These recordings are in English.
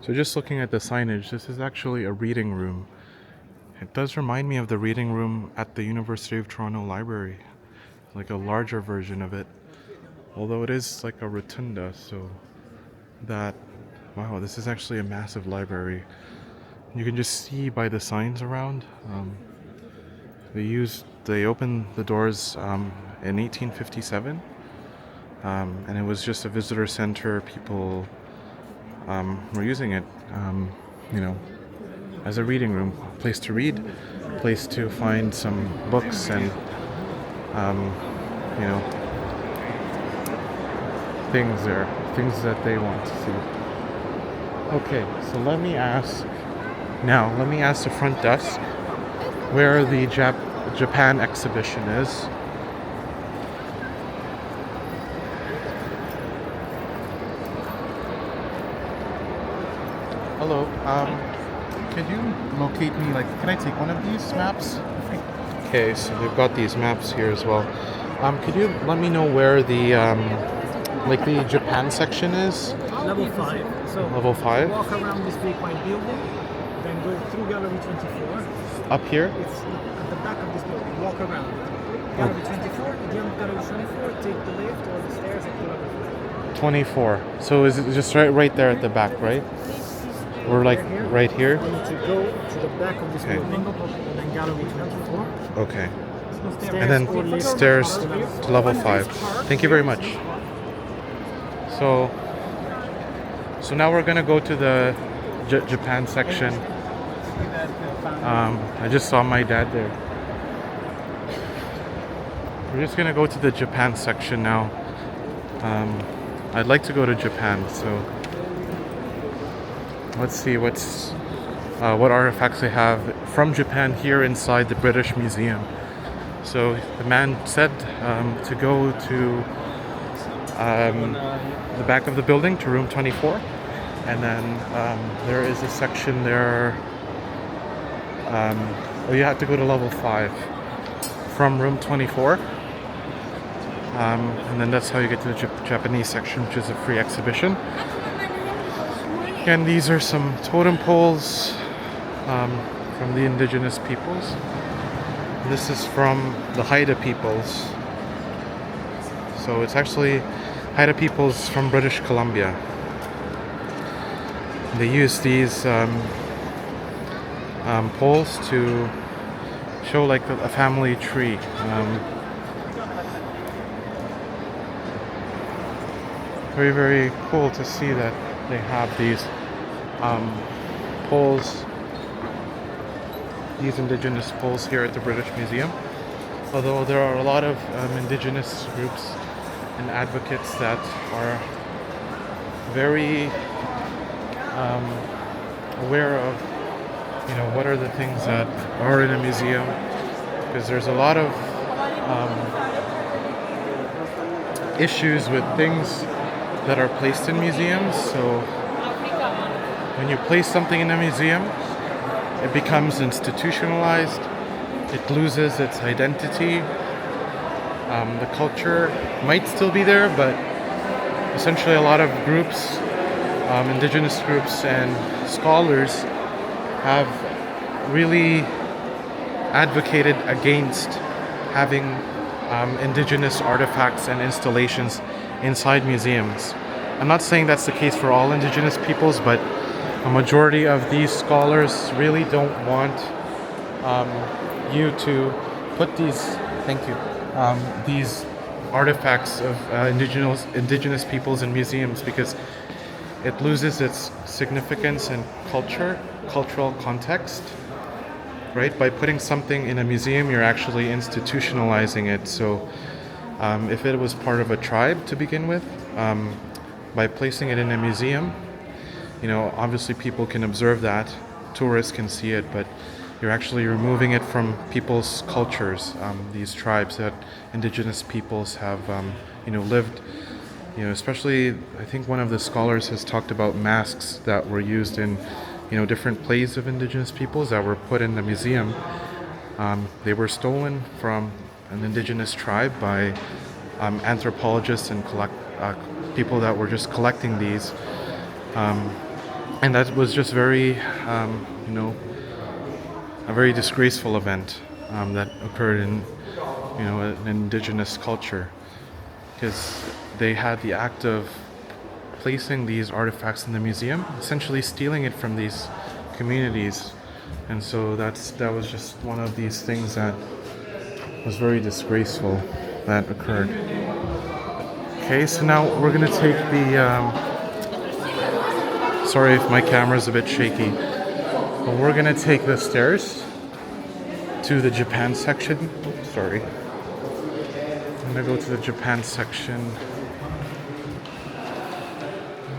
So just looking at the signage, this is actually a reading room. It does remind me of the reading room at the University of Toronto Library, like a larger version of it. Although it is like a rotunda, so that, wow, this is actually a massive library. You can just see by the signs around. They opened the doors in 1857, and it was just a visitor center. People were using it, you know, as a reading room, a place to read, a place to find some books and, you know, things there, things that they want to see. Okay, so let me ask the front desk where the Japan exhibition is. Hello, could you locate me, like, can I take one of these maps? Okay, so they've got these maps here as well. Could you let me know where the, like the Japan section is? Level 5. So Level 5? walk around this big white building, then go through gallery 24. Up here? It's at the back of this building. Walk around. Gallery 24, at the end of gallery 24, take the lift or the stairs up to level 5. 24. So is it just right there at the back, right? We're like right here? You need to go to the back of this building, and then gallery 24. Okay. Stairs And then or lift stairs to to level 5. Thank you very much. So now we're gonna go to the Japan section. I just saw my dad there. We're just gonna go to the Japan section now. I'd like to go to Japan, so let's see what artifacts they have from Japan here inside the British Museum. So the man said to go to the back of the building to room 24, and then there is a section there. You have to go to level 5 from room 24, and then that's how you get to the Japanese section, which is a free exhibition. And these are some totem poles from the Indigenous peoples. This is from the Haida peoples. So it's actually Haida peoples from British Columbia. They use these poles to show like a family tree. Very, very cool to see that they have these poles, these Indigenous poles here at the British Museum. Although there are a lot of Indigenous groups and advocates that are very aware of, you know, what are the things that are in a museum, because there's a lot of issues with things that are placed in museums. So when you place something in a museum, it becomes institutionalized, it loses its identity. The culture might still be there, but essentially a lot of groups, Indigenous groups and scholars have really advocated against having Indigenous artifacts and installations inside museums. I'm not saying that's the case for all Indigenous peoples, but a majority of these scholars really don't want you to put these these artifacts of indigenous peoples in museums, because it loses its significance and cultural context. Right? By putting something in a museum, you're actually institutionalizing it. So if it was part of a tribe to begin with, by placing it in a museum, you know, obviously people can observe that, tourists can see it, but you're actually removing it from people's cultures. These tribes that Indigenous peoples have, you know, lived. You know, especially, I think one of the scholars has talked about masks that were used in, you know, different plays of Indigenous peoples that were put in the museum. They were stolen from an Indigenous tribe by anthropologists and people that were just collecting these. And that was just very, you know, a very disgraceful event that occurred in, you know, an indigenous culture, because they had the act of placing these artifacts in the museum, essentially stealing it from these communities. And so that was just one of these things that was very disgraceful that occurred. Okay, so now we're gonna take the sorry if my camera's a bit shaky, but we're gonna take the stairs to the Japan section. Oops, sorry. I'm gonna go to the Japan section.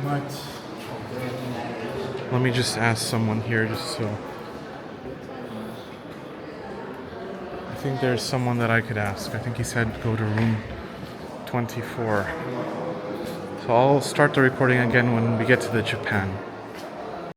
But let me just ask someone here just so. I think there's someone that I could ask. I think he said go to room 24. So I'll start the recording again when we get to the Japan.